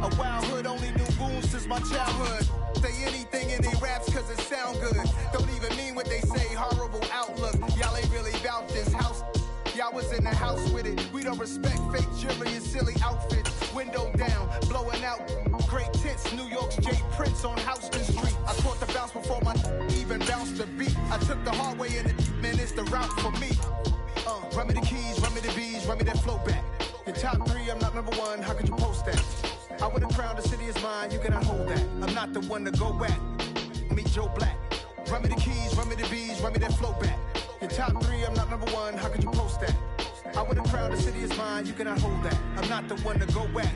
A wild hood, only knew wounds since my childhood. Say anything in they raps cause it sound good. Don't even mean what they say, horrible outlook. Y'all ain't really about this house. Y'all was in the house with it. We don't respect fake jewelry and silly outfits. Window down, blowing out great tits. New York's J. Prince on Houston Street. I caught the bounce before my even bounced the beat. I took the hard way and man, it's the route for me. Run me the keys, run me the bees, run me that flow back. The top 3, I'm not number 1, how could you post that? I would have crowned the city is mine, you cannot hold that. I'm not the one to go back. Meet Joe Black. Run me the keys, run me the bees, run me that flow back. The top 3, I'm not number 1, how could you post that? I would have crowned the city is mine, you cannot hold that. I'm not the one to go back.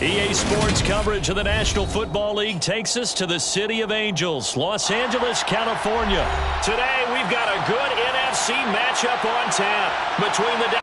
EA Sports coverage of the National Football League takes us to the City of Angels, Los Angeles, California. Today, we've got a good NFC matchup on tap between the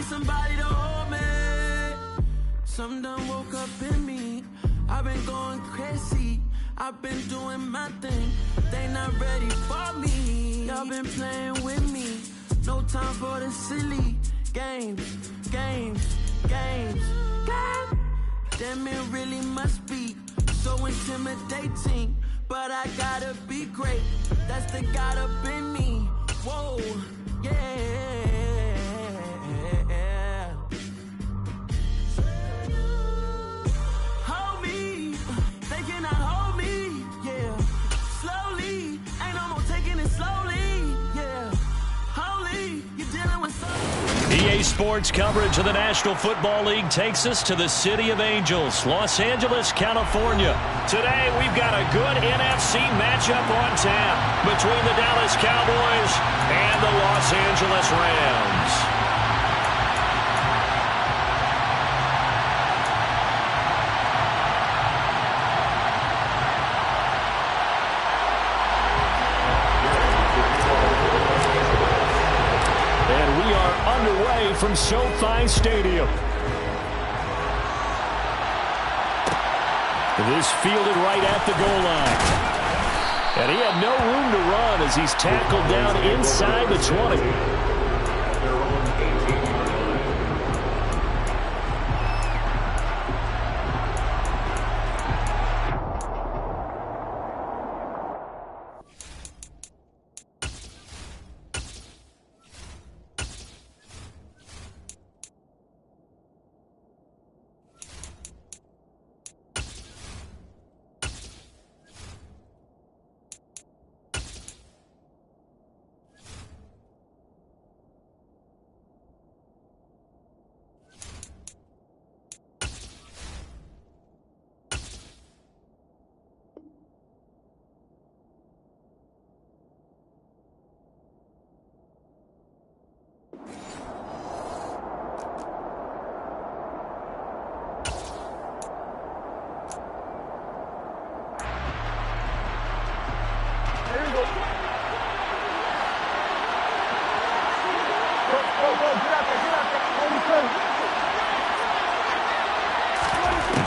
somebody to hold me. Something done woke up in me. I've been going crazy. I've been doing my thing. They not ready for me. Y'all been playing with me. No time for the silly games. Damn, it really must be so intimidating. But I gotta be great. That's the God up in me. Whoa, yeah. EA Sports coverage of the National Football League takes us to the City of Angels, Los Angeles, California. Today, we've got a good NFC matchup on tap between the Dallas Cowboys and the Los Angeles Rams. Underway from SoFi Stadium. This fielded right at the goal line. And he had no room to run as he's tackled down inside the 20.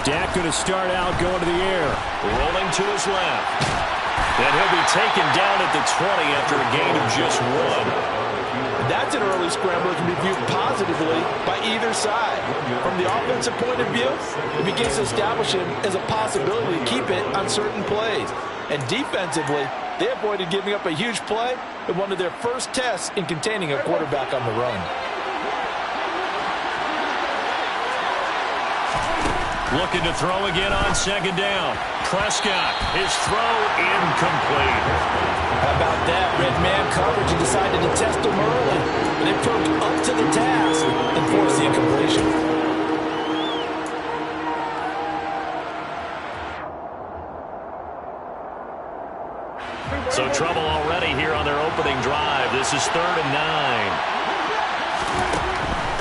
Dak going to start out going to the air. Rolling to his left. And he'll be taken down at the 20 after a gain of just 1. That's an early scramble that can be viewed positively by either side. From the offensive point of view, it begins to establish him as a possibility to keep it on certain plays. And defensively, they avoided giving up a huge play in one of their first tests in containing a quarterback on the run. Looking to throw again on second down. Prescott, his throw incomplete. How about that? Red man coverage and decided to test him early. But they proved up to the task and forced the incompletion. So trouble already here on their opening drive. This is 3rd and 9.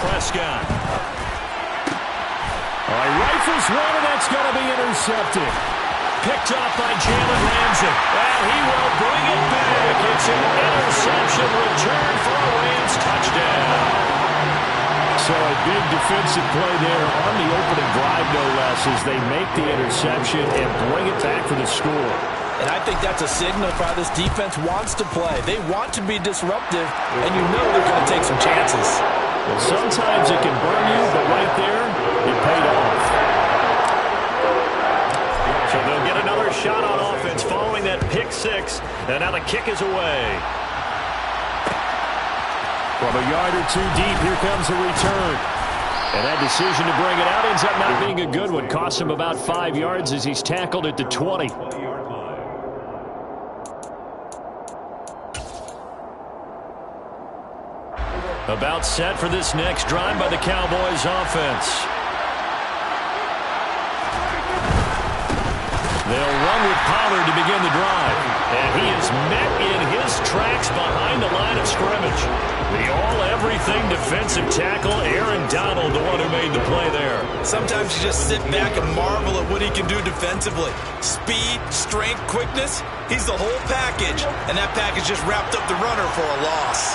Prescott. Rifles one, and that's going to be intercepted. Picked off by Jalen Ramsey. And he will bring it back. It's an interception return for a Rams touchdown. So a big defensive play there on the opening drive, no less, as they make the interception and bring it back for the score. And I think that's a signal for how this defense wants to play. They want to be disruptive, and you know they're going to take some chances. Well, sometimes it can burn you, but right there, it paid off. So they'll get another shot on offense following that pick six, and now the kick is away. From a yard or two deep, here comes the return. And that decision to bring it out ends up not being a good one. Costs him about 5 yards as he's tackled at the 20. About set for this next drive by the Cowboys offense. They'll run with Pollard to begin the drive. And he is met in his tracks behind the line of scrimmage. The all-everything defensive tackle, Aaron Donald, the one who made the play there. Sometimes you just sit back and marvel at what he can do defensively. Speed, strength, quickness, he's the whole package. And that package just wrapped up the runner for a loss.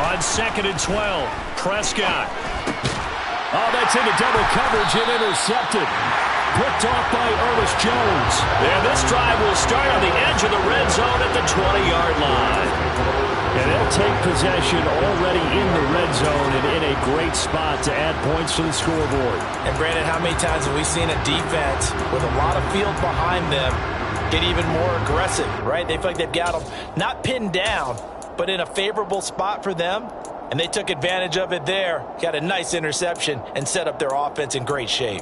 On 2nd and 12, Prescott. Oh, that's into double coverage and intercepted. Picked off by Ernest Jones. And this drive will start on the edge of the red zone at the 20-yard line. And they'll take possession already in the red zone and in a great spot to add points to the scoreboard. And Brandon, how many times have we seen a defense with a lot of field behind them get even more aggressive, right? They feel like they've got them not pinned down, but in a favorable spot for them, and they took advantage of it there. Got a nice interception and set up their offense in great shape.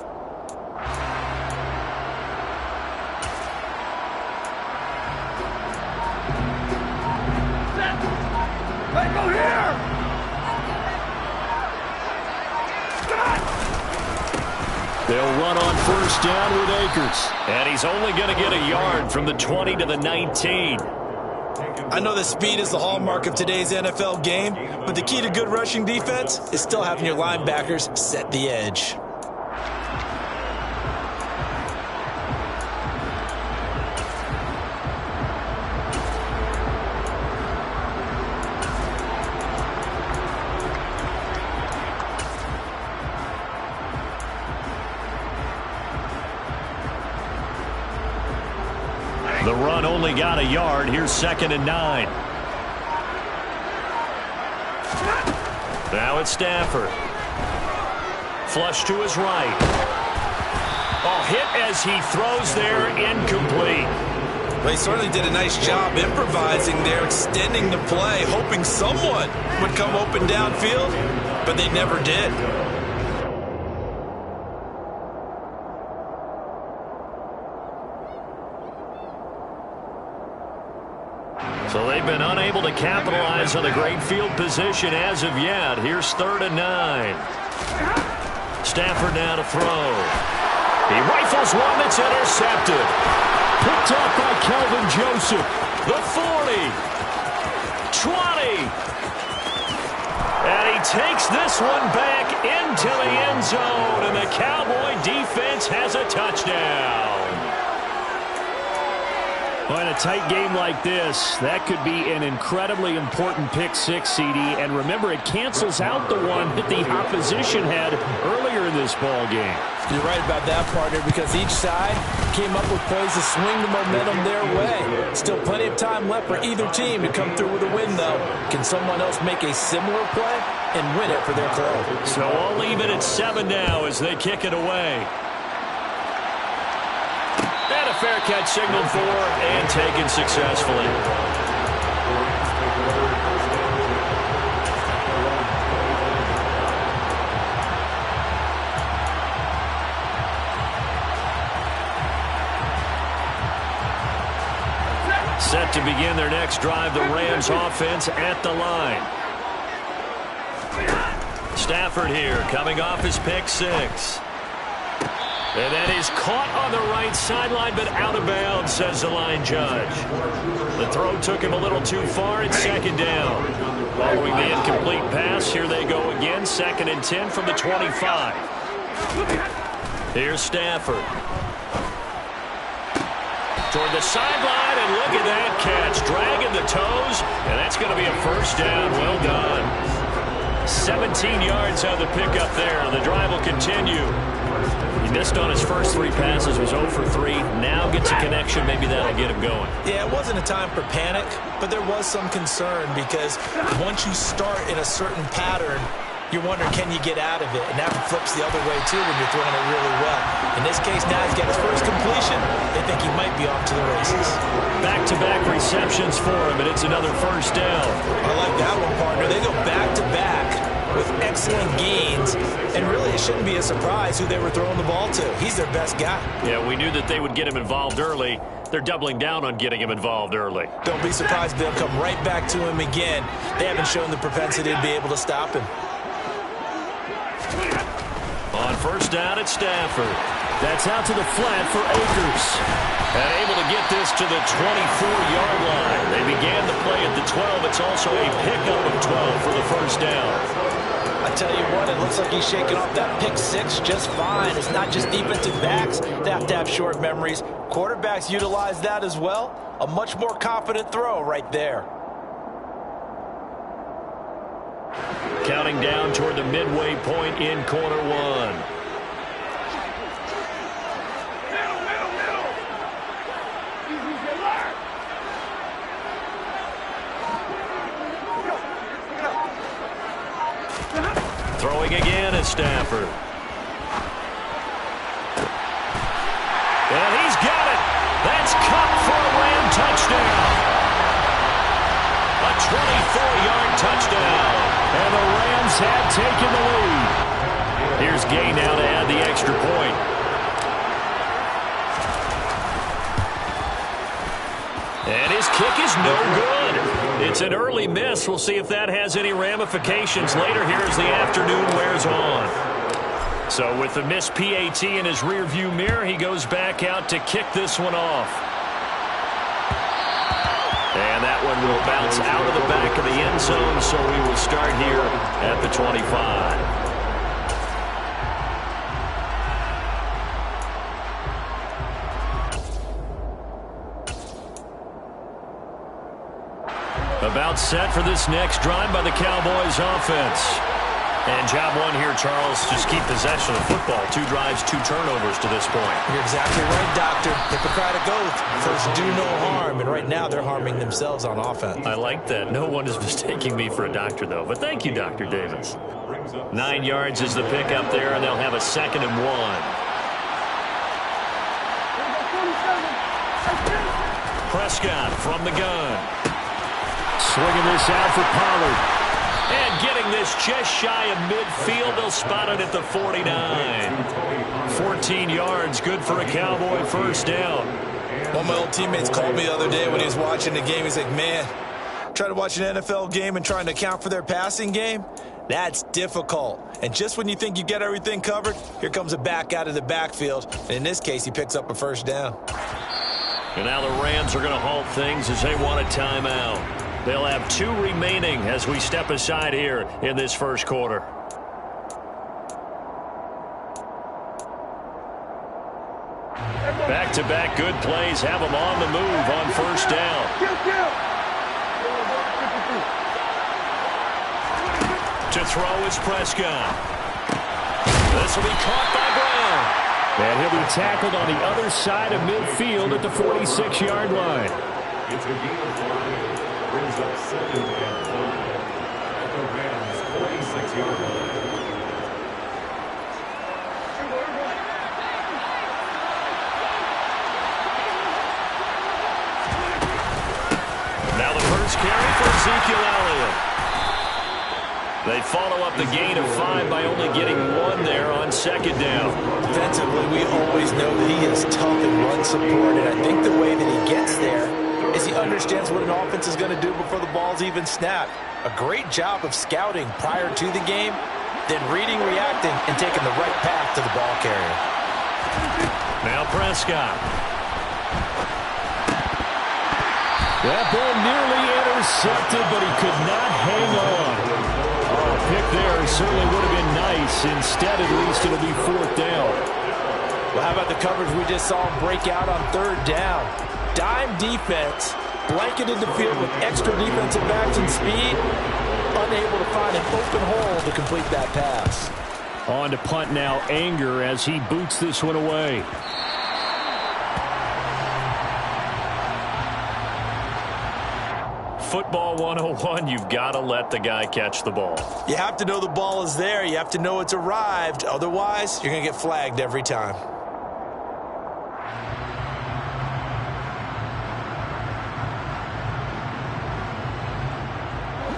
Hey, go here! They'll run on 1st down with Akers. And he's only going to get a yard from the 20 to the 19. I know that speed is the hallmark of today's NFL game, but the key to good rushing defense is still having your linebackers set the edge. The run only got a yard. Here's 2nd and 9. Now it's Stafford. Flush to his right. Oh, hit as he throws there, incomplete. Well, he certainly did a nice job improvising there, extending the play, hoping someone would come open downfield, but they never did. So they've been unable to capitalize on the great field position as of yet. Here's 3rd and 9. Stafford now to throw. He rifles one that's intercepted. Picked off by Kelvin Joseph. The 40. 20. And he takes this one back into the end zone. And the Cowboy defense has a touchdown. Well, in a tight game like this, that could be an incredibly important pick six, CD. And remember, it cancels out the one that the opposition had earlier in this ball game. You're right about that, partner, because each side came up with plays to swing the momentum their way. Still plenty of time left for either team to come through with a win, though. Can someone else make a similar play and win it for their club? So I'll leave it at 7 now as they kick it away. And a fair catch signaled for and taken successfully. Set to begin their next drive, the Rams offense at the line. Stafford here, coming off his pick six. And that is caught on the right sideline, but out of bounds, says the line judge. The throw took him a little too far. It's second down. Following the incomplete pass, here they go again. 2nd and 10 from the 25. Here's Stafford. Toward the sideline, and look at that catch. Dragging the toes, and that's going to be a first down. Well done. 17 yards on the pickup there. The drive will continue. He missed on his first 3 passes, was 0 for 3. Now gets a connection. Maybe that'll get him going. Yeah, it wasn't a time for panic, but there was some concern because once you start in a certain pattern, you're wondering, can you get out of it? And that flips the other way, too, when you're throwing it really well. In this case, now he's got his first completion. They think he might be off to the races. Back-to-back receptions for him, and it's another first down. I like that one, partner. They go back-to-back with excellent gains, and really it shouldn't be a surprise who they were throwing the ball to. He's their best guy. Yeah, we knew that they would get him involved early. They're doubling down on getting him involved early. Don't be surprised if they'll come right back to him again. They haven't shown the propensity to be able to stop him. On first down, it's Stafford. That's out to the flat for Akers. And able to get this to the 24-yard line. They began the play at the 12. It's also a pickup of 12 for the first down. I tell you what, it looks like he's shaking off that pick six just fine. It's not just defensive backs. They have to have short memories. Quarterbacks utilize that as well. A much more confident throw right there. Counting down toward the midway point in quarter one. Throwing again is Stafford. And he's got it. That's caught for a Ram touchdown. A 24-yard touchdown. And the Rams have taken the lead. Here's Gay now to add the extra point. And his kick is no good. It's an early miss. We'll see if that has any ramifications later here as the afternoon wears on. So with the missed PAT in his rearview mirror, he goes back out to kick this one off. And that one will bounce out of the back of the end zone, so we will start here at the 25. About set for this next drive by the Cowboys offense. And job one here, Charles, just keep possession of the football. 2 drives, 2 turnovers to this point. You're exactly right, Doctor. Hippocratic oath. First, do no harm. And right now, they're harming themselves on offense. I like that. No one is mistaking me for a doctor, though. But thank you, Dr. Davis. 9 yards is the pickup there, and they'll have a 2nd and 1. Prescott from the gun. Swinging this out for Pollard. And getting this just shy of midfield. They'll spot it at the 49. 14 yards, good for a Cowboy first down. One of my old teammates called me the other day when he was watching the game. He's like, man, trying to watch an NFL game and trying to account for their passing game, that's difficult. And just when you think you get everything covered, here comes a back out of the backfield. And in this case, he picks up a first down. And now the Rams are going to halt things as they want a timeout. They'll have 2 remaining as we step aside here in this first quarter. Back-to-back good plays have them on the move on first down. To throw is Prescott. This will be caught by Brown. And he'll be tackled on the other side of midfield at the 46-yard line. It's a gain of 5. Brings up 2nd and 1 at the Rams' 46-yard line. Now the first carry for Ezekiel Elliott. They follow up the gain of 5 by only getting 1 there on 2nd down. Defensively, we always know that he is tough in run support, and I think the way that he gets there is he understands what an offense is going to do before the ball's even snapped. A great job of scouting prior to the game, then reading, reacting, and taking the right path to the ball carrier. Now Prescott. That ball nearly intercepted, but he could not hang on. Oh, a pick there certainly would have been nice. Instead, at least, it'll be 4th down. Well, how about the coverage we just saw him break out on 3rd down? Dime defense, blanketed the field with extra defensive backs and speed, unable to find an open hole to complete that pass. On to punt now, Anger, as he boots this one away. Football 101, you've got to let the guy catch the ball. You have to know the ball is there. You have to know it's arrived. Otherwise, you're going to get flagged every time.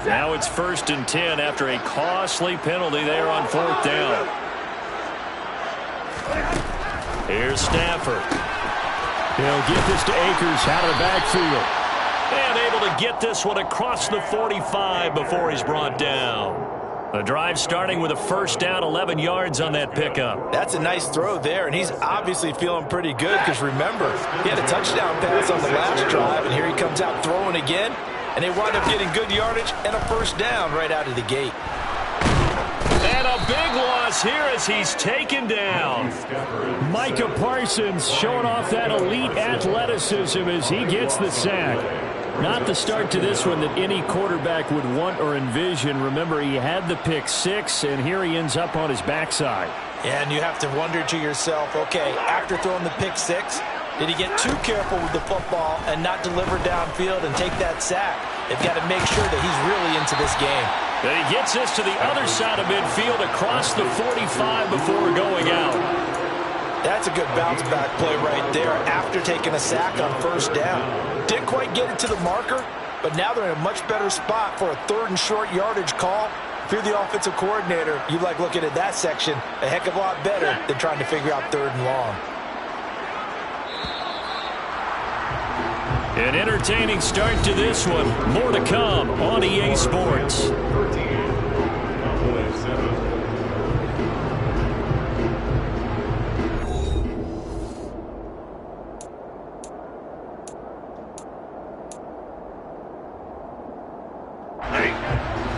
Now it's 1st and 10 after a costly penalty there on 4th down. Here's Stafford. He'll get this to Akers out of the backfield. And able to get this one across the 45 before he's brought down. The drive starting with a 1st down, 11 yards on that pickup. That's a nice throw there, and he's obviously feeling pretty good because, remember, he had a touchdown pass on the last drive, and here he comes out throwing again, and they wind up getting good yardage and a 1st down right out of the gate. And a big loss here as he's taken down. Micah Parsons showing off that elite athleticism as he gets the sack. Not the start to this one that any quarterback would want or envision. Remember, he had the pick 6, and here he ends up on his backside. Yeah, and you have to wonder to yourself, okay, after throwing the pick 6, did he get too careful with the football and not deliver downfield and take that sack? They've got to make sure that he's really into this game. And he gets this to the other side of midfield across the 45 before going out. That's a good bounce back play right there after taking a sack on 1st down. Didn't quite get it to the marker, but now they're in a much better spot for a 3rd and short yardage call. If you're the offensive coordinator, you like looking at that section a heck of a lot better than trying to figure out 3rd and long. An entertaining start to this one. More to come on EA Sports.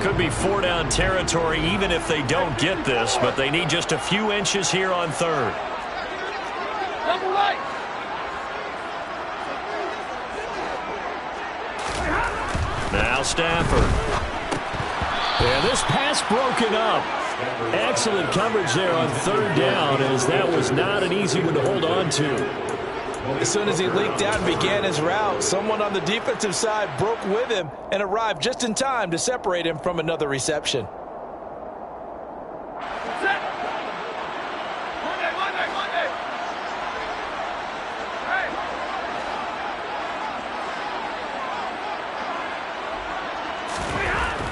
Could be 4-down territory even if they don't get this, but they need just a few inches here on 3rd. Now Stafford. And this pass broken up. Excellent coverage there on 3rd down, as that was not an easy one to hold on to. As soon as he leaked out and began his route, someone on the defensive side broke with him and arrived just in time to separate him from another reception.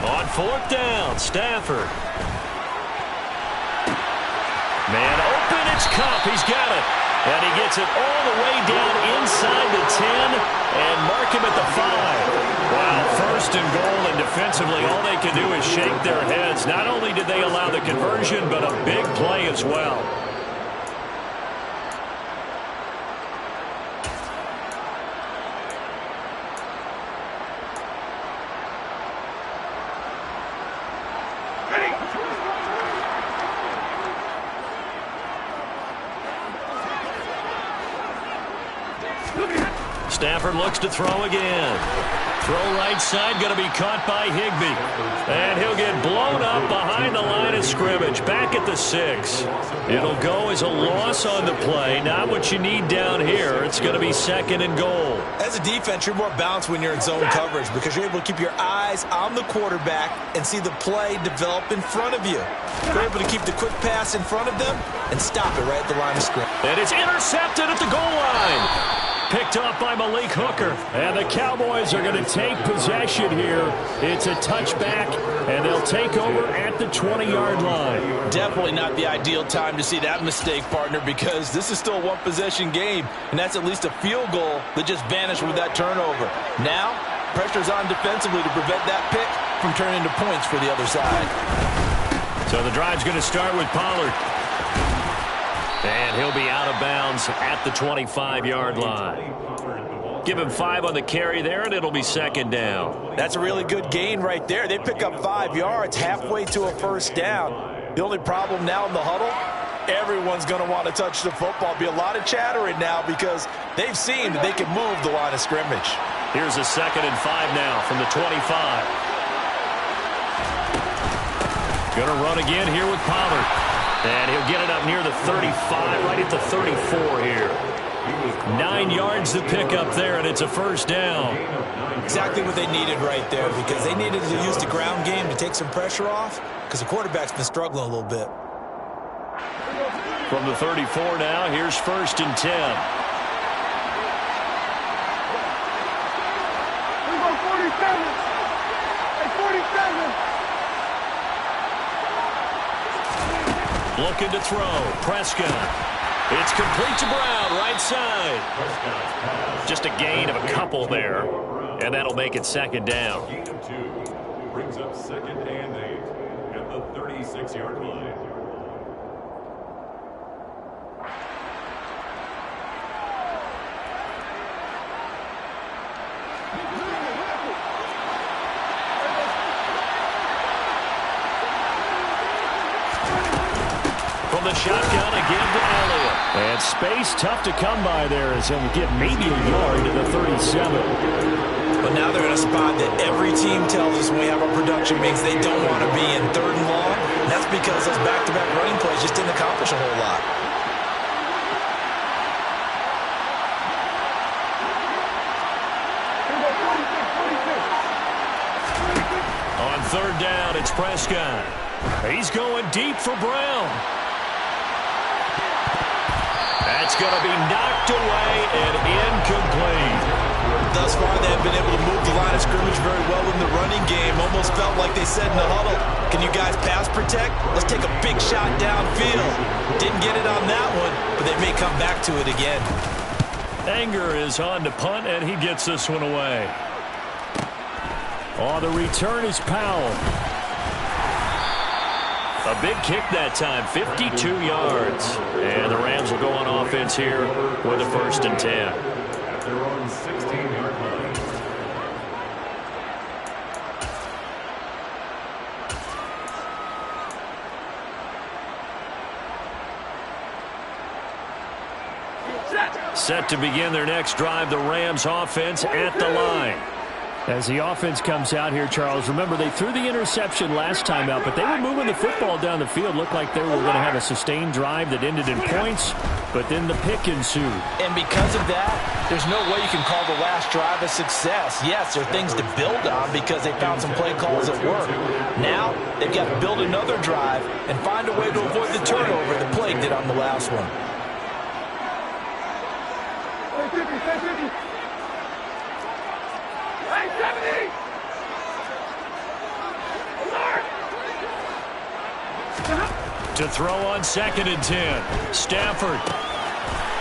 On 4th down, Stafford. Man open, it's Cup. He's got it. And he gets it all the way down inside the 10 and mark him at the 5. Wow, 1st and goal, and defensively all they can do is shake their heads. Not only did they allow the conversion, but a big play as well. Stafford looks to throw again. Throw right side, going to be caught by Higbee. And he'll get blown up behind the line of scrimmage, back at the 6. It'll go as a loss on the play. Not what you need down here. It's going to be 2nd and goal. As a defense, you're more balanced when you're in zone coverage because you're able to keep your eyes on the quarterback and see the play develop in front of you. You're able to keep the quick pass in front of them and stop it right at the line of scrimmage. And it's intercepted at the goal line. picked off by Malik Hooker. And the Cowboys are going to take possession here. It's a touchback, and they'll take over at the 20-yard line. Definitely not the ideal time to see that mistake, partner, because this is still a one-possession game, and that's at least a field goal that just vanished with that turnover. Now, pressure's on defensively to prevent that pick from turning into points for the other side. So the drive's going to start with Pollard. And he'll be out of bounds at the 25-yard line. Give him 5 on the carry there, and it'll be second down. That's a really good gain right there. They pick up 5 yards halfway to a first down. The only problem now in the huddle, everyone's going to want to touch the football. Be a lot of chattering now because they've seen that they can move the line of scrimmage. Here's a 2nd and 5 now from the 25. Going to run again here with Pollard. And he'll get it up near the 35, right at the 34 here. 9 yards to pick up there, and it's a first down. Exactly what they needed right there, because they needed to use the ground game to take some pressure off, because the quarterback's been struggling a little bit. From the 34 now, here's 1st and 10. We go 47. Hey, 47. Looking to throw. Prescott. It's complete to Brown, right side. Just a gain of a couple there, and that'll make it second down. Gain of 2 brings up 2nd and 8 at the 36-yard line. From the shotgun again to Elliott. And space tough to come by there as he'll get maybe a yard to the 37. But now they're in a spot that every team tells us when we have our production means they don't want to be in 3rd and long. And that's because those back-to-back running plays just didn't accomplish a whole lot. On 3rd down, it's Prescott. He's going deep for Brown. That's going to be knocked away and incomplete. Thus far, they have been able to move the line of scrimmage very well in the running game. Almost felt like they said in the huddle, can you guys pass protect? Let's take a big shot downfield. Didn't get it on that one, but they may come back to it again. Anger is on to punt, and he gets this one away. Oh, the return is Powell. A big kick that time, 52 yards. And the Rams will go on offense here with a 1st and 10. At their own 16-yard line. Set to begin their next drive, the Rams offense at the line. As the offense comes out here, Charles, remember they threw the interception last time out, but they were moving the football down the field. Looked like they were going to have a sustained drive that ended in points, but then the pick ensued. And because of that, there's no way you can call the last drive a success. Yes, there are things to build on because they found some play calls that work. Now, they've got to build another drive and find a way to avoid the turnover that plagued it on the last one. To throw on 2nd and 10. Stafford.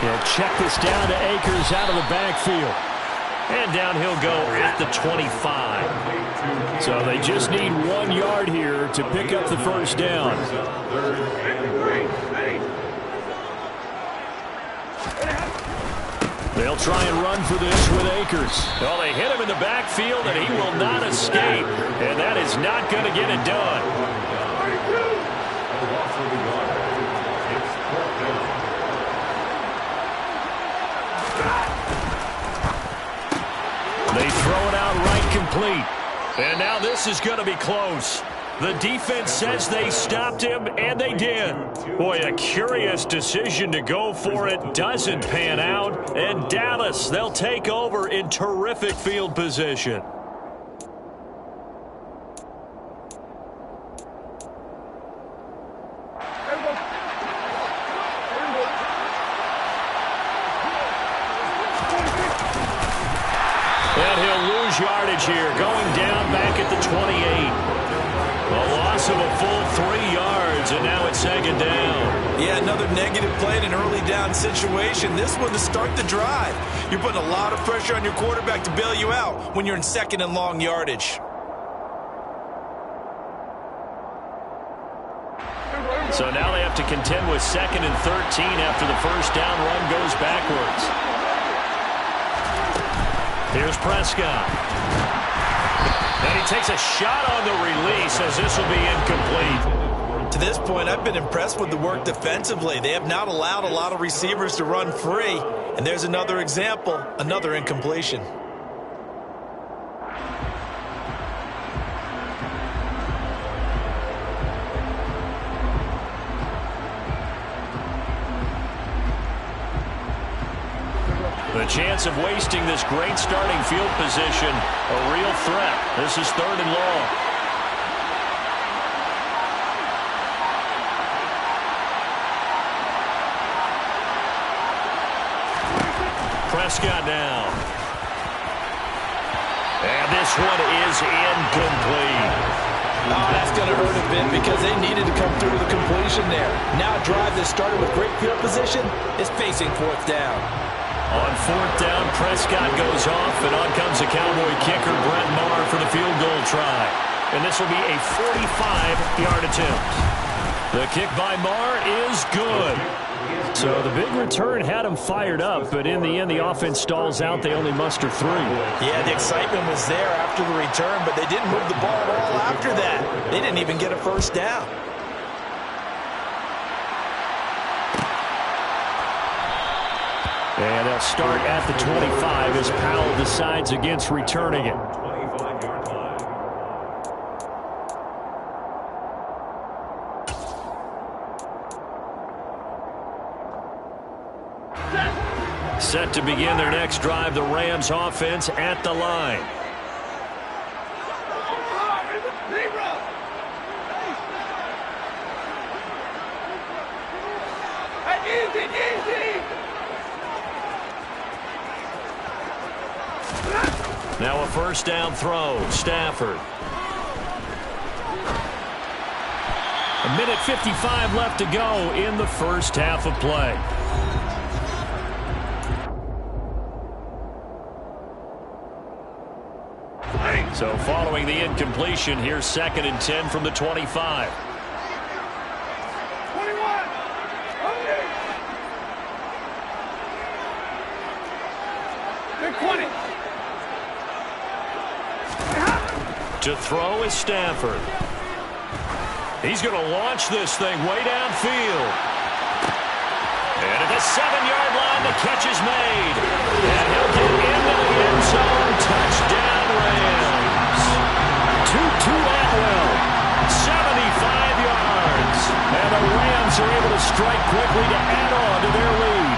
He'll check this down to Akers out of the backfield. And down he'll go at the 25. So they just need 1 yard here to pick up the first down. They'll try and run for this with Akers. Well, they hit him in the backfield, and he will not escape. And that is not going to get it done. They throw it out right complete. And now this is going to be close. The defense says they stopped him, and they did. Boy, a curious decision to go for it. Doesn't pan out. And Dallas, they'll take over in terrific field position. yardage here, going down back at the 28. A loss of a full 3 yards, and now it's second down. Yeah, another negative play in an early down situation. This one to start the drive. You're putting a lot of pressure on your quarterback to bail you out when you're in second and long yardage. So now they have to contend with 2nd and 13 after the first down run goes backwards. Here's Prescott. And he takes a shot on the release as this will be incomplete. To this point, I've been impressed with the work defensively. They have not allowed a lot of receivers to run free. And there's another example, another incompletion. The chance of wasting this great starting field position, a real threat. This is 3rd and long. Prescott now. And this one is incomplete. Oh, that's going to hurt a bit because they needed to come through with a completion there. Now a drive that started with great field position is facing 4th down. On 4th down, Prescott goes off, and on comes the Cowboy kicker, Brett Maher, for the field goal try. And this will be a 45-yard attempt. The kick by Maher is good. So the big return had them fired up, but in the end, the offense stalls out. They only muster 3. Yeah, the excitement was there after the return, but they didn't move the ball at all after that. They didn't even get a first down. And they'll start at the 25 as Powell decides against returning it. Set to begin their next drive, the Rams offense at the line. Now a first down throw, Stafford. A minute 55 left to go in the first half of play. So following the incompletion, here's 2nd and 10 from the 25. 20. To throw is Stafford. He's going to launch this thing way downfield. And at the 7-yard line, the catch is made. And he'll get into the end zone. Touchdown, Rams. Tutu Atwell, 75 yards. And the Rams are able to strike quickly to add on to their lead.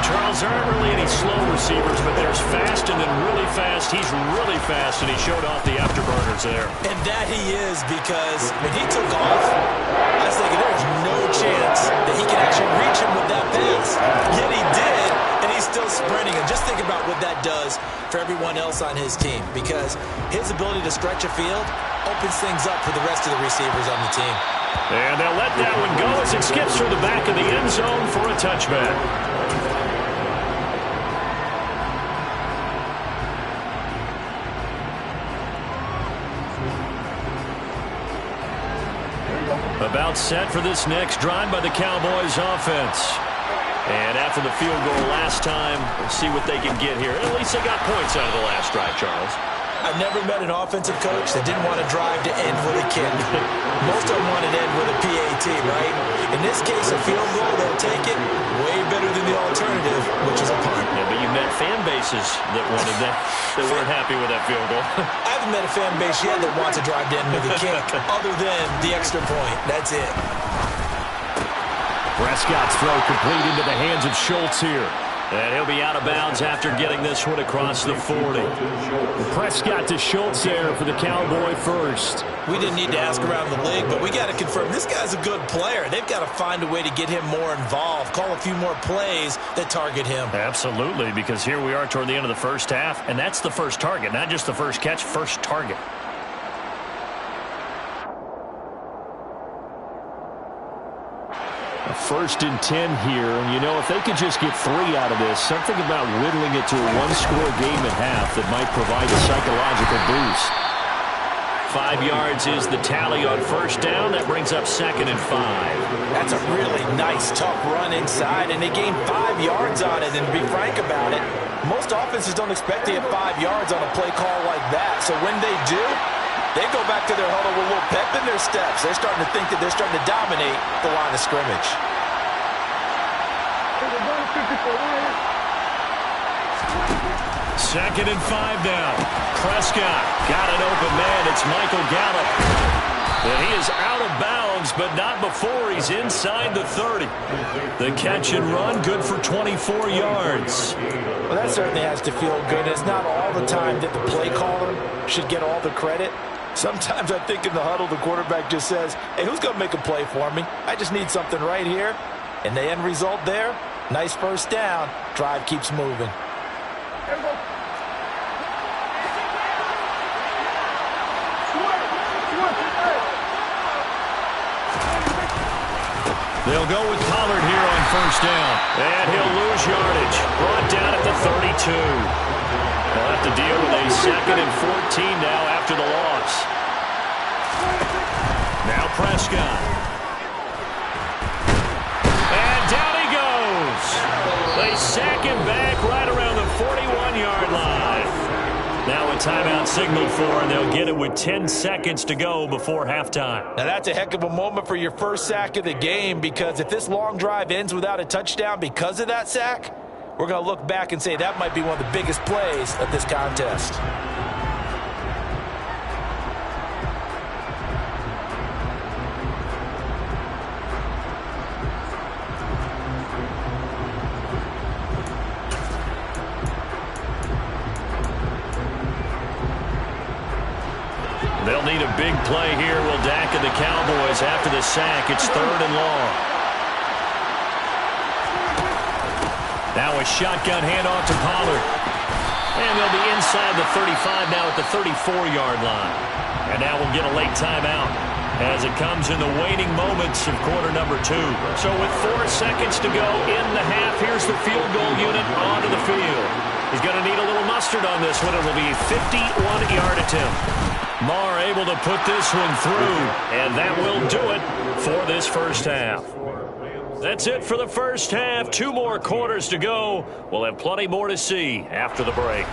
Charles, there aren't really any slow receivers, but there's fast and then really fast. He's really fast, and he showed off the afterburners there. And that he is, because when he took off, I was thinking there's no chance that he can actually reach him with that pass. Yet he did, and he's still sprinting. And just think about what that does for everyone else on his team, because his ability to stretch a field opens things up for the rest of the receivers on the team. And they'll let that one go as it skips through the back of the end zone for a touchback. About set for this next drive by the Cowboys offense. And after the field goal last time, we'll see what they can get here. At least they got points out of the last drive, Charles. I've never met an offensive coach that didn't want to drive to end with a kick. Most of them want to end with a PAT, right? In this case, a field goal, they'll take it way better than the alternative, which is a punt. Yeah, but you met fan bases that wanted that weren't happy with that field goal. I haven't met a fan base yet that wants to drive to end with a kick, other than the extra point. That's it. Prescott's throw complete into the hands of Schultz here. And he'll be out of bounds after getting this one across the 40. Prescott to Schultz there for the Cowboy first. We didn't need to ask around the league, but we got to confirm this guy's a good player. They've got to find a way to get him more involved, call a few more plays that target him. Absolutely, because here we are toward the end of the first half, and that's the first target, not just the first catch, first target. First and 10 here, and you know, if they could just get 3 out of this, something about whittling it to a one-score game at half that might provide a psychological boost. 5 yards is the tally on first down. That brings up 2nd and 5. That's a really nice, tough run inside, and they gained 5 yards on it. And to be frank about it, most offenses don't expect to get 5 yards on a play call like that. So when they do, they go back to their huddle with a little pep in their steps. They're starting to think that they're starting to dominate the line of scrimmage. 2nd and 5 now. Prescott got an open man. It's Michael Gallup. And he is out of bounds, but not before he's inside the 30. The catch and run, good for 24 yards. Well, that certainly has to feel good. It's not all the time that the play caller should get all the credit. Sometimes I think in the huddle, the quarterback just says, hey, who's going to make a play for me? I just need something right here. And the end result there, nice first down. Drive keeps moving. They'll go with Pollard here on first down. And he'll lose yardage. Brought down at the 32. They'll have to deal with a 2nd and 14 now after the loss. Now Prescott. And down he goes. They sack him back right around the 41-yard line. Now a timeout signaled for, and they'll get it with 10 seconds to go before halftime. Now that's a heck of a moment for your first sack of the game, because if this long drive ends without a touchdown because of that sack, we're going to look back and say that might be one of the biggest plays of this contest. They'll need a big play here, will Dak and the Cowboys after the sack. It's 3rd and long. Now a shotgun handoff to Pollard. And they'll be inside the 35 now at the 34-yard line. And now we'll get a late timeout as it comes in the waning moments of quarter number 2. So with 4 seconds to go in the half, here's the field goal unit onto the field. He's going to need a little mustard on this one. It will be a 51-yard attempt. Marr able to put this one through, and that will do it for this first half. That's it for the first half. 2 more quarters to go. We'll have plenty more to see after the break.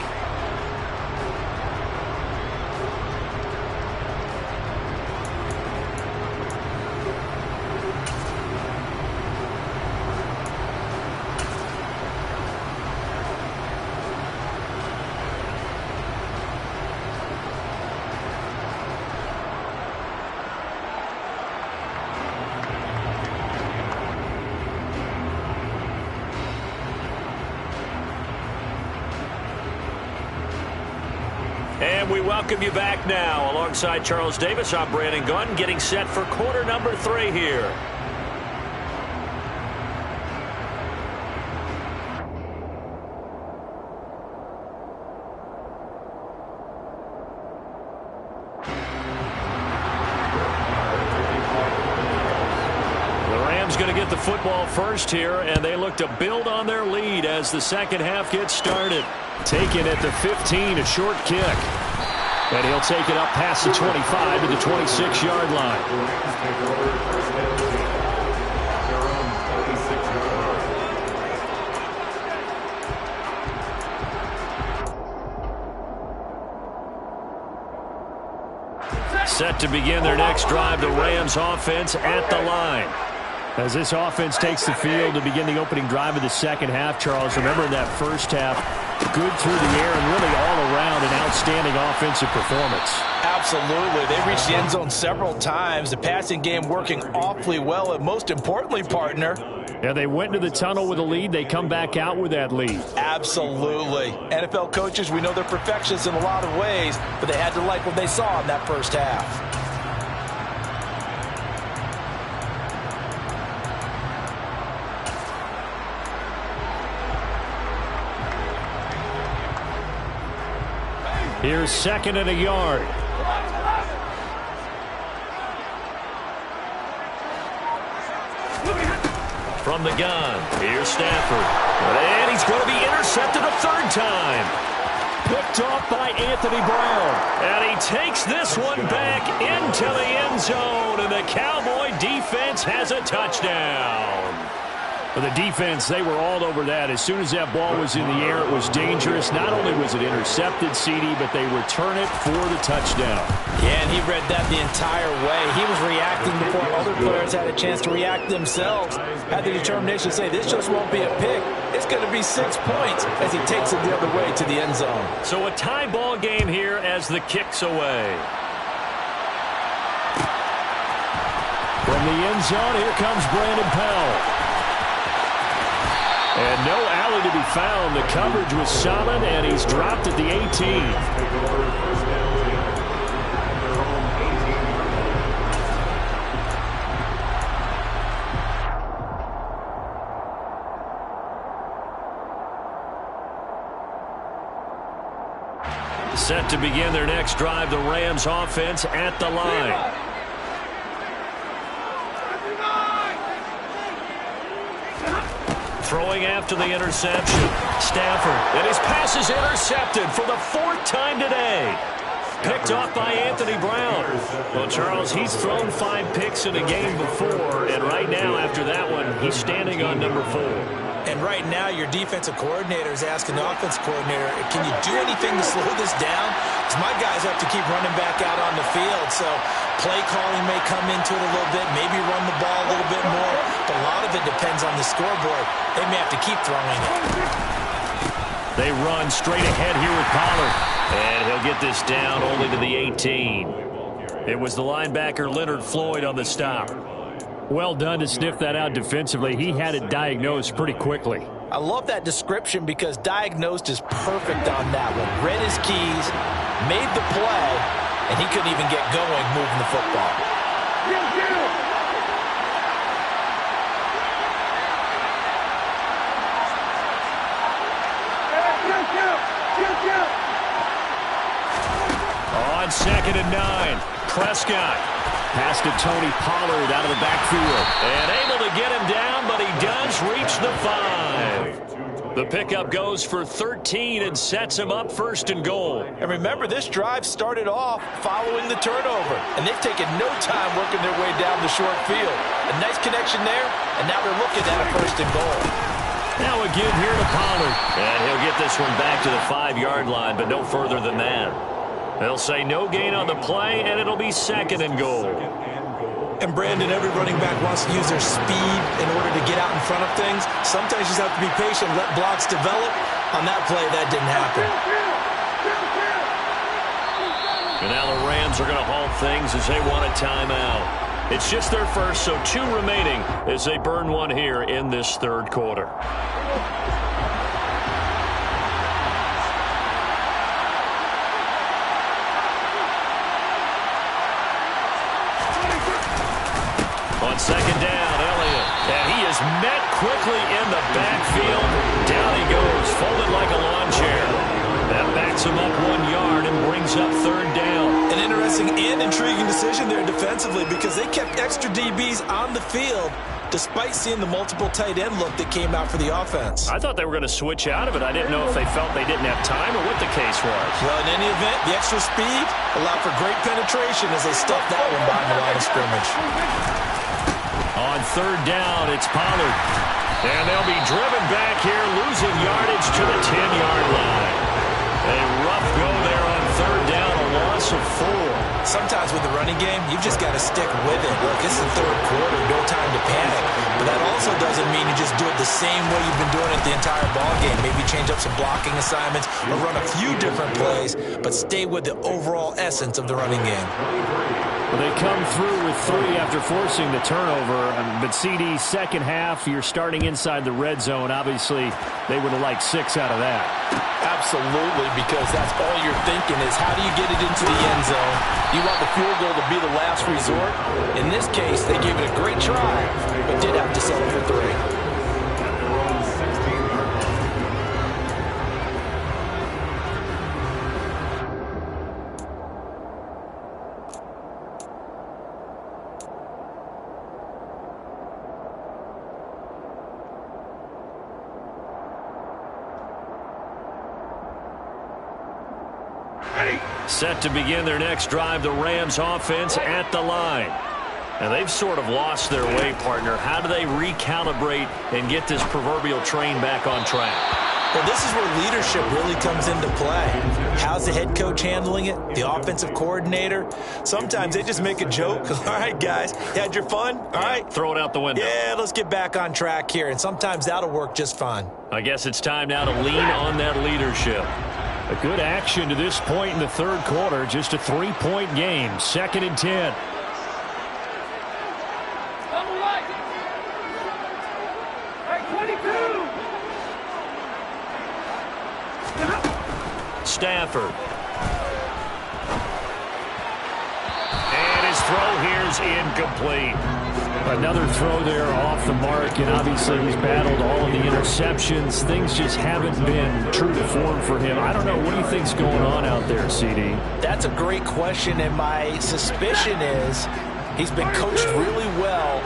And we welcome you back now. Alongside Charles Davis, I'm Brandon Gunn, getting set for quarter number 3 here. The Rams going to get the football first here, and they look to build on their lead as the second half gets started. Taken at the 15, a short kick. And he'll take it up past the 25 to the 26-yard line. Set to begin their next drive, the Rams offense at the line. As this offense takes the field to begin the opening drive of the second half, Charles, remember in that first half, good through the air and really all around an outstanding offensive performance. Absolutely. They reached the end zone several times. The passing game working awfully well, and most importantly, partner, Yeah, they went into the tunnel with a lead. They come back out with that lead. absolutely. NFL coaches, we know they're perfectionists in a lot of ways, but they had to like what they saw in that first half. Here's 2nd and a yard. From the gun, here's Stafford. And he's going to be intercepted a 3rd time. Picked off by Anthony Brown. And he takes this one back into the end zone. And the Cowboy defense has a touchdown. For the defense, they were all over that. As soon as that ball was in the air, it was dangerous. Not only was it intercepted, CD, but they return it for the touchdown. Yeah, and he read that the entire way. He was reacting before other players had a chance to react themselves. Had the determination to say, this just won't be a pick. It's going to be 6 points as he takes it the other way to the end zone. So a tie ball game here as the kick's away. From the end zone, here comes Brandon Powell. And no alley to be found. The coverage was solid, and he's dropped at the 18. Set to begin their next drive, the Rams offense at the line. Throwing after the interception. Stafford, and his pass is intercepted for the 4th time today. Picked off by Anthony Brown. Well, Charles, he's thrown 5 picks in a game before, and right now, after that one, he's standing on number 4. And right now, your defensive coordinator is asking the offensive coordinator, can you do anything to slow this down? Because my guys have to keep running back out on the field. So play calling may come into it a little bit, maybe run the ball a little bit more. But a lot of it depends on the scoreboard. They may have to keep throwing it. They run straight ahead here with Pollard. And he'll get this down only to the 18. It was the linebacker Leonard Floyd on the stop. Well done to sniff that out defensively. He had it diagnosed pretty quickly. I love that description because diagnosed is perfect on that one. Read his keys, made the play, and he couldn't even get going moving the football. On 2nd and 9, Prescott. Pass to Tony Pollard out of the backfield. And able to get him down, but he does reach the 5. The pickup goes for 13 and sets him up 1st and goal. And remember, this drive started off following the turnover, and they've taken no time working their way down the short field. A nice connection there, and now they're looking at a 1st and goal. Now again here to Pollard. And he'll get this one back to the 5-yard line, but no further than that. They'll say no gain on the play, and it'll be 2nd and goal. And Brandon, every running back wants to use their speed in order to get out in front of things. Sometimes you just have to be patient, let blocks develop. On that play, that didn't happen. And now the Rams are going to halt things as they want a timeout. It's just their first, so 2 remaining as they burn one here in this 3rd quarter. On 2nd down, Elliott. And he is met quickly in the backfield. Down he goes, folded like a lawn chair. That backs him up 1 yard and brings up 3rd down. An interesting and intriguing decision there defensively because they kept extra DBs on the field despite seeing the multiple tight end look that came out for the offense. I thought they were going to switch out of it. I didn't know if they felt they didn't have time or what the case was. Well, in any event, the extra speed allowed for great penetration as they stuffed that one behind the line of scrimmage. On 3rd down, it's Pollard. And they'll be driven back here, losing yardage to the 10-yard line. A rough go there on 3rd down, a loss of 4. Sometimes with the running running game, you've just got to stick with it. Look, this is the third quarter, no time to panic. But that also doesn't mean you just do it the same way you've been doing it the entire ball game. Maybe change up some blocking assignments or run a few different plays, but stay with the overall essence of the running game. Well, they come through with 3 after forcing the turnover. But CD, second half, you're starting inside the red zone. Obviously, they would have liked 6 out of that. Absolutely, because that's all you're thinking is how do you get it into the end zone? You want the field goal to be the last resort. In this case, they gave it a great try, but did have to settle for 3. Set to begin their next drive, the Rams offense at the line. And they've sort of lost their way, partner. How do they recalibrate and get this proverbial train back on track? Well, this is where leadership really comes into play. How's the head coach handling it? The offensive coordinator? Sometimes they just make a joke. All right, guys, you had your fun? All right. Throw it out the window. Yeah, let's get back on track here. And sometimes that'll work just fine. I guess it's time now to lean on that leadership. A good action to this point in the third quarter. Just a 3-point game. 2nd and 10. Stafford. And his throw here is incomplete. Another throw there off the mark, and obviously he's battled all of the interceptions. Things just haven't been true to form for him. I don't know. What do you think's going on out there, CD? That's a great question, and my suspicion is he's been coached really well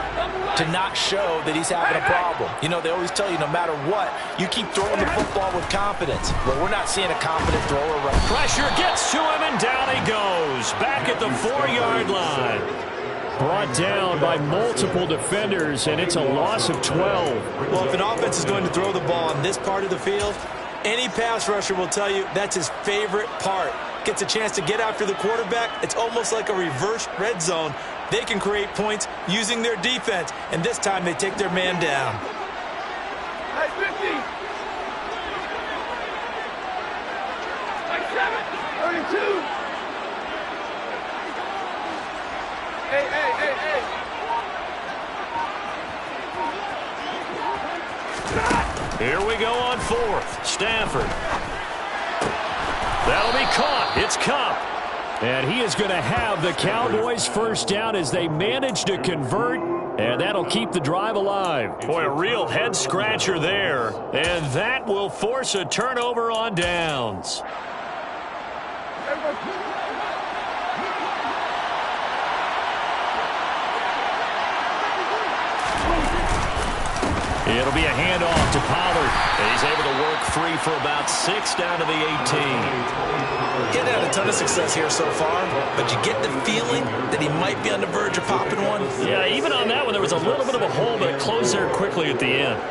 to not show that he's having a problem. You know, they always tell you no matter what, you keep throwing the football with confidence. Well, we're not seeing a confident thrower right now. Pressure gets to him, and down he goes. Back at the 4-yard line. Brought down by multiple defenders, and it's a loss of 12. Well, if an offense is going to throw the ball on this part of the field, any pass rusher will tell you that's his favorite part. Gets a chance to get after the quarterback. It's almost like a reverse red zone. They can create points using their defense, and this time they take their man down. Hey, 50. Hey, 7. 32. Hey. Here we go on 4th. Stafford. That'll be caught. It's Cup. And he is going to have the Cowboys first down as they manage to convert, and that'll keep the drive alive. Boy, a real head-scratcher there, and that will force a turnover on downs. It'll be a handoff to Pollard. And he's able to work free for about 6 down to the 18. He hadn't had a ton of success here so far, but you get the feeling that he might be on the verge of popping one. Yeah, even on that one, there was a little bit of a hole, but it closed there quickly at the end.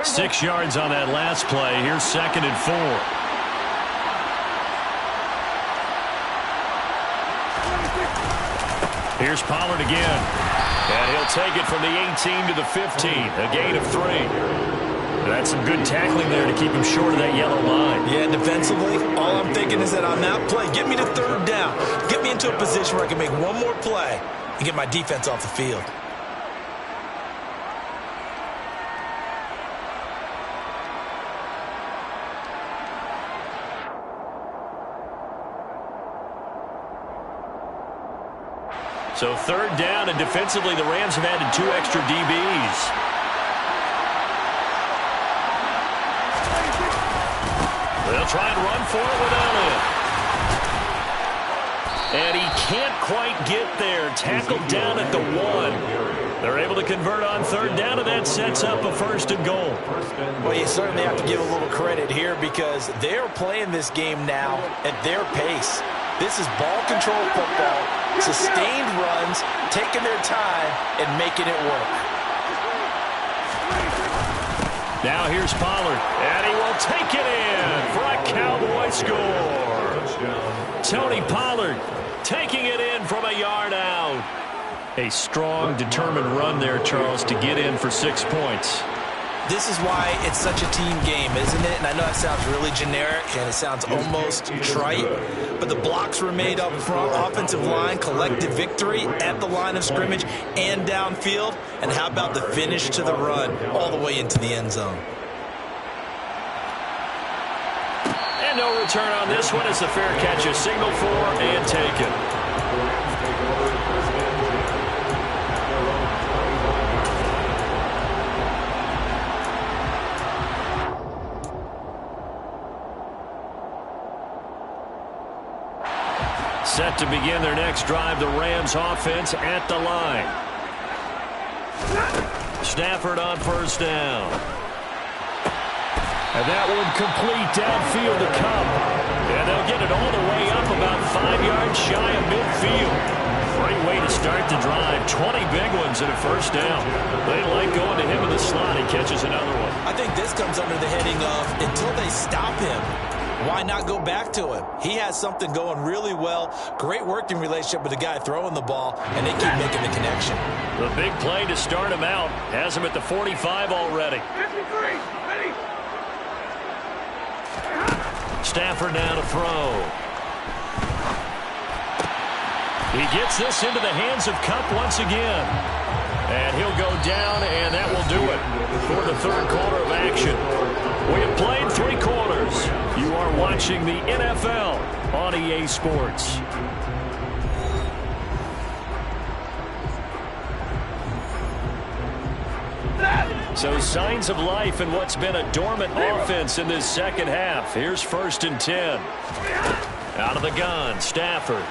Six yards on that last play. Here's 2nd and 4. Here's Pollard again. And he'll take it from the 18 to the 15. A gain of 3. That's some good tackling there to keep him short of that yellow line. Yeah, defensively, all I'm thinking is that on that play, get me to 3rd down. Get me into a position where I can make one more play and get my defense off the field. So 3rd down, and defensively, the Rams have added 2 extra DBs. They'll try and run for it without it. And he can't quite get there. Tackled down at the 1. They're able to convert on 3rd down, and that sets up a 1st and goal. Well, you certainly have to give a little credit here because they're playing this game now at their pace. This is ball control football, sustained runs, taking their time, and making it work. Now here's Pollard, and he will take it in for a Cowboy score. Tony Pollard taking it in from a yard out. A strong, determined run there, Charles, to get in for 6 points. This is why it's such a team game, isn't it? And I know that sounds really generic and it sounds almost trite, but the blocks were made up front, offensive line, collective victory at the line of scrimmage and downfield. And how about the finish to the run all the way into the end zone? And no return on this one. It's a fair catch, a signal for and taken. Set to begin their next drive, the Rams offense at the line. Stafford on first down. And that one complete downfield to Cup. And they'll get it all the way up about 5 yards shy of midfield. Great way to start the drive. 20 big ones and a first down. They like going to him in the slot. He catches another one. I think this comes under the heading of until they stop him, why not go back to him? He has something going really well. Great working relationship with the guy throwing the ball, and they keep making the connection. The big play to start him out. Has him at the 45 already. 53, ready. Stafford now to throw. He gets this into the hands of Cup once again. And he'll go down, and that will do it for the third quarter of action. We have played 3 quarters. You are watching the NFL on EA Sports. So signs of life in what's been a dormant offense in this second half. Here's 1st and 10. Out of the gun, Stafford.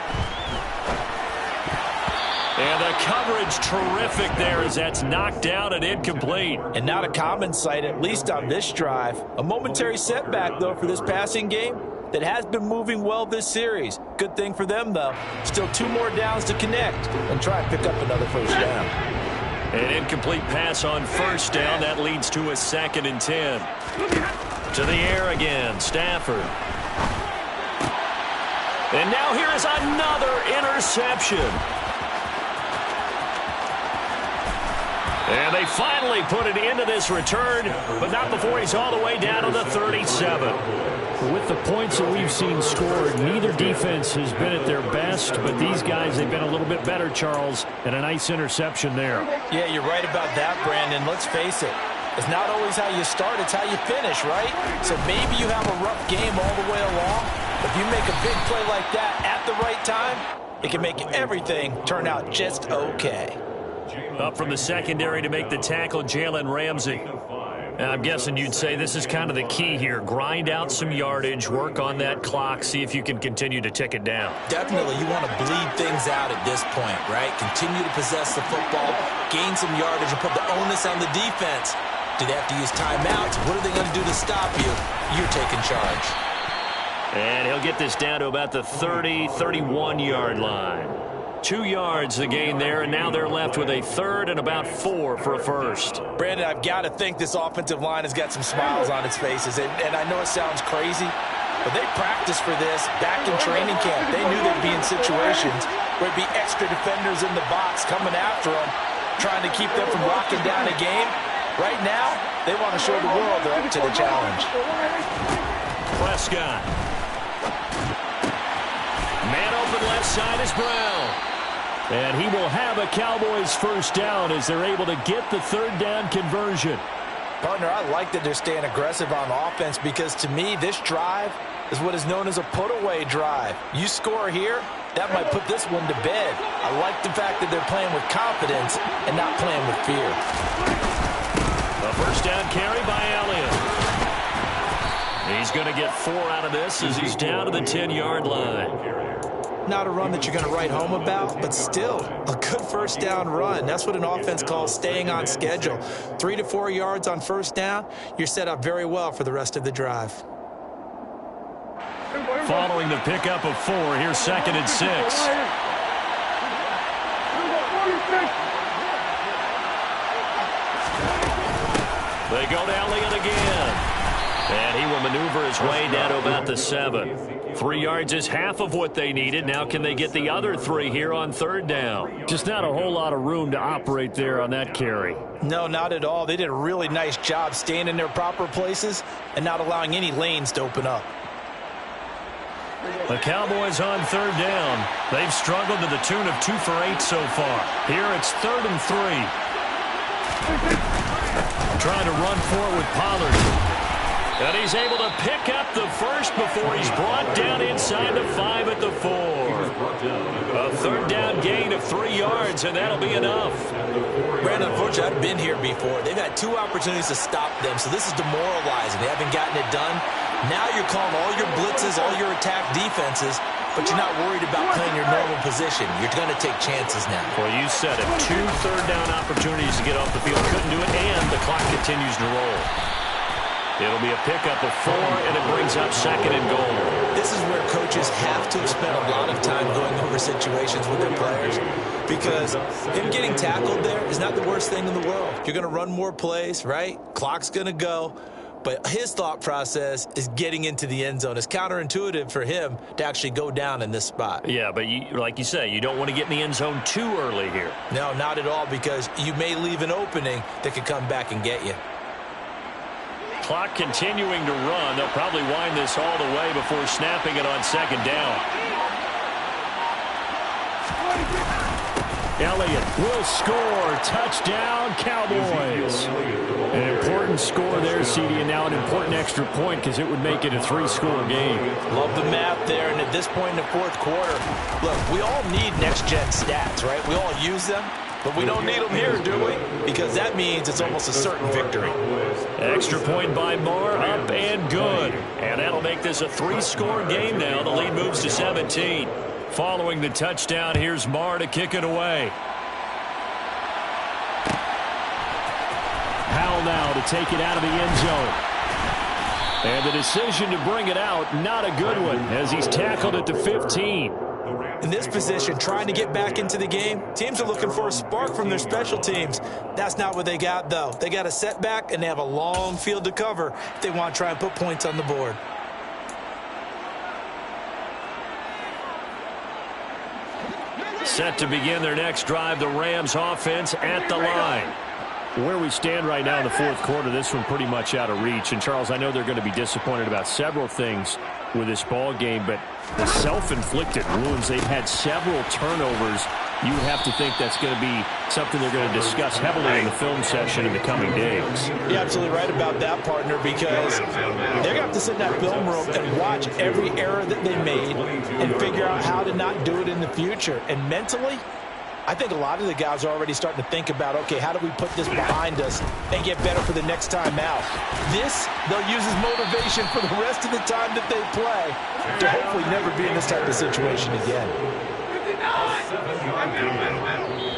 And the coverage terrific there as that's knocked down and incomplete. And not a common sight, at least on this drive. A momentary setback, though, for this passing game that has been moving well this series. Good thing for them, though. Still 2 more downs to connect and try and pick up another first down. An incomplete pass on first down. That leads to a 2nd and 10. To the air again, Stafford. And now here is another interception. And they finally put it into this return, but not before he's all the way down to the 37. With the points that we've seen scored, neither defense has been at their best, but these guys, they've been a little bit better, Charles, and a nice interception there. Yeah, you're right about that, Brandon. Let's face it. It's not always how you start, it's how you finish, right? So maybe you have a rough game all the way along. If you make a big play like that at the right time, it can make everything turn out just okay. Up from the secondary to make the tackle, Jalen Ramsey. And I'm guessing you'd say this is kind of the key here. Grind out some yardage, work on that clock, see if you can continue to tick it down. Definitely, you want to bleed things out at this point, right? Continue to possess the football, gain some yardage, and put the onus on the defense. Do they have to use timeouts? What are they going to do to stop you? You're taking charge. And he'll get this down to about the 30, 31-yard line. 2 yards the gain there, and now they're left with a 3rd and about 4 for a first. Brandon, I've got to think this offensive line has got some smiles on its faces, and I know it sounds crazy, but they practiced for this back in training camp. They knew they'd be in situations where it'd be extra defenders in the box coming after them, trying to keep them from locking down a game. Right now, they want to show the world they're up to the challenge. Prescott. Man open left side is Brown. And he will have a Cowboys first down as they're able to get the 3rd down conversion. Partner, I like that they're staying aggressive on offense because to me, this drive is what is known as a put-away drive. You score here, that might put this one to bed. I like the fact that they're playing with confidence and not playing with fear. A first down carry by Elliott. He's going to get 4 out of this as he's down to the 10-yard line. Not a run that you're going to write home about, but still a good first down run. That's what an offense calls staying on schedule. 3 to 4 yards on first down, you're set up very well for the rest of the drive. Following the pickup of 4, here's 2nd and 6. They go to Elliott again. And he will maneuver his way down to about the 7. 3 yards is half of what they needed. Now can they get the other 3 here on 3rd down? Just not a whole lot of room to operate there on that carry. No, not at all. They did a really nice job staying in their proper places and not allowing any lanes to open up. The Cowboys on 3rd down. They've struggled to the tune of 2 for 8 so far. Here it's 3rd and 3. Trying to run for it with Pollard. And he's able to pick up the first before he's brought down inside the 5 at the 4. A 3rd down gain of 3 yards, and that'll be enough. Brandon, unfortunately, I've been here before. They've had 2 opportunities to stop them, so this is demoralizing. They haven't gotten it done. Now you're calling all your blitzes, all your attack defenses, but you're not worried about playing your normal position. You're going to take chances now. Well, you said it. 2 third-down opportunities to get off the field. Couldn't do it, and the clock continues to roll. It'll be a pickup of 4, and it brings up 2nd and goal. This is where coaches have to spend a lot of time going over situations with their players, because him getting tackled there is not the worst thing in the world. You're going to run more plays, right? Clock's going to go. But his thought process is getting into the end zone. It's counterintuitive for him to actually go down in this spot. Yeah, but like you say, you don't want to get in the end zone too early here. No, not at all, because you may leave an opening that could come back and get you. Clock continuing to run. They'll probably wind this all the way before snapping it on 2nd down. Elliott will score. Touchdown, Cowboys. An important score there, CD, and now an important extra point because it would make it a 3-score game. Love the math there, and at this point in the 4th quarter, look, we all need next-gen stats, right? We all use them. But we don't need them here, do we? Because that means it's almost a certain victory. Extra point by Marr, up and good. And that'll make this a 3-score game now. The lead moves to 17. Following the touchdown, here's Marr to kick it away. Powell now to take it out of the end zone. And the decision to bring it out, not a good one, as he's tackled at the 15. In this position, trying to get back into the game, teams are looking for a spark from their special teams. That's not what they got, though. They got a setback, and they have a long field to cover if they want to try and put points on the board. Set to begin their next drive, the Rams offense at the line. Where we stand right now in the 4th quarter, this one pretty much out of reach. And, Charles, I know they're going to be disappointed about several things with this ball game, but the self-inflicted wounds, they've had several turnovers. You would have to think that's going to be something they're going to discuss heavily in the film session in the coming days. You're absolutely right about that, partner, because they're going to have to sit in that film room and watch every error that they made and figure out how to not do it in the future. And mentally, I think a lot of the guys are already starting to think about, okay, how do we put this behind us and get better for the next time out? This, they'll use as motivation for the rest of the time that they play to hopefully never be in this type of situation again.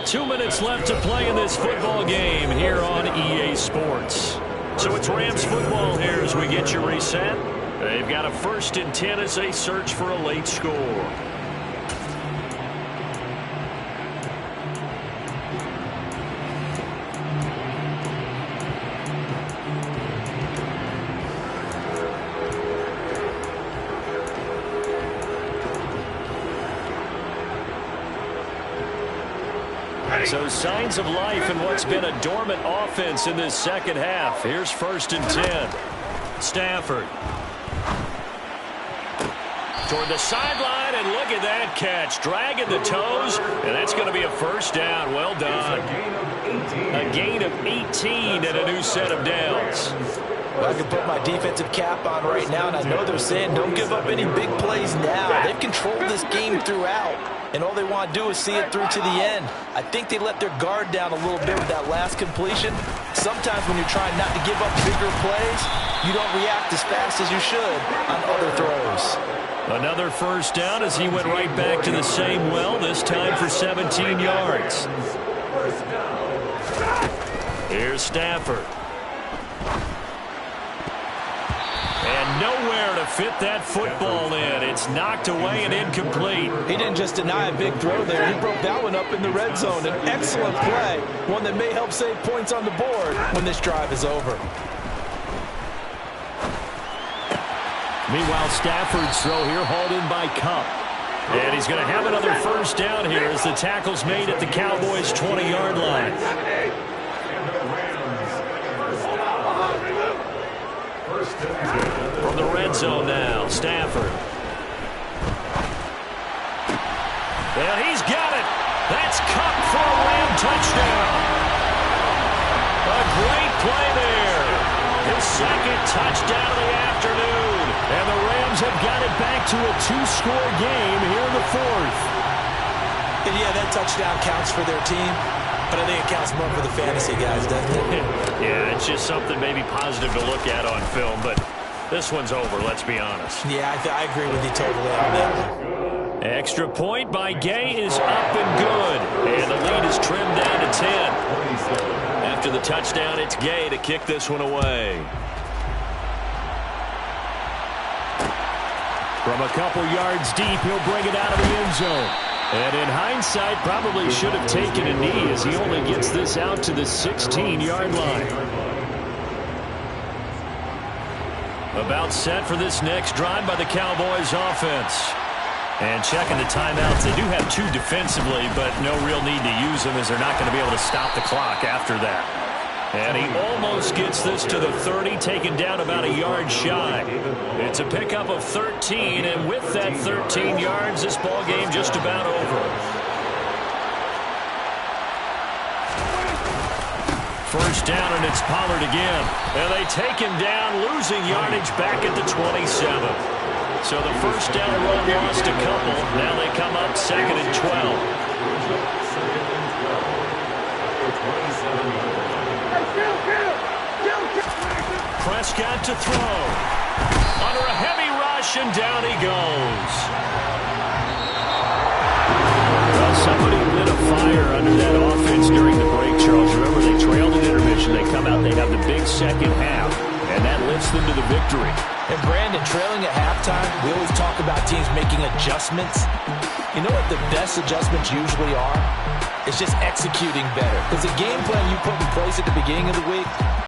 2 minutes left to play in this football game here on EA Sports. So it's Rams football here as we get you reset. They've got a 1st and 10 as they search for a late score. So signs of life in what's been a dormant offense in this 2nd half. Here's 1st and 10. Stafford. Toward the sideline, and look at that catch. Dragging the toes, and that's going to be a 1st down. Well done. A gain of 18 and a new set of downs. Well, I can put my defensive cap on right now, and I know they're saying don't give up any big plays now. They've controlled this game throughout, and all they want to do is see it through to the end. I think they let their guard down a little bit with that last completion. Sometimes when you're trying not to give up bigger plays, you don't react as fast as you should on other throws. Another 1st down as he went right back to the same well, this time for 17 yards. Here's Stafford. And nowhere to fit that football in. It's knocked away and incomplete. He didn't just deny a big throw there. He broke that one up in the red zone. An excellent play, one that may help save points on the board when this drive is over. Meanwhile, Stafford's throw here hauled in by Cup. And he's going to have another first down here as the tackle's made at the Cowboys' 20-yard line. From the red zone now, Stafford. And he's got it. That's Cup for a Ram touchdown. A great play there. His second touchdown of the afternoon. And the Rams have got it back to a 2-score game here in the fourth. And yeah, that touchdown counts for their team, but I think it counts more for the fantasy guys, doesn't it? Yeah, it's just something maybe positive to look at on film, but this one's over, let's be honest. Yeah, I agree with you totally on that one. Extra point by Gay is up and good. And the lead is trimmed down to 10. After the touchdown, it's Gay to kick this one away. From a couple yards deep, he'll bring it out of the end zone. And in hindsight, probably should have taken a knee as he only gets this out to the 16-yard line. About set for this next drive by the Cowboys offense. And checking the timeouts, they do have 2 defensively, but no real need to use them as they're not going to be able to stop the clock after that. And he almost gets this to the 30, taken down about a yard shy. It's a pickup of 13, and with that 13 yards, this ball game just about over. First down, and it's Pollard again. And they take him down, losing yardage back at the 27. So the first down run lost a couple. Now they come up 2nd and 12. Prescott to throw. Under a heavy rush, and down he goes. Well, somebody lit a fire under that offense during the break, Charles. Remember, they trailed at intermission. They come out, they have the big second half, and that lifts them to the victory. And Brandon, trailing at halftime, we always talk about teams making adjustments. You know what the best adjustments usually are? It's just executing better. Because the game plan you put in place at the beginning of the week,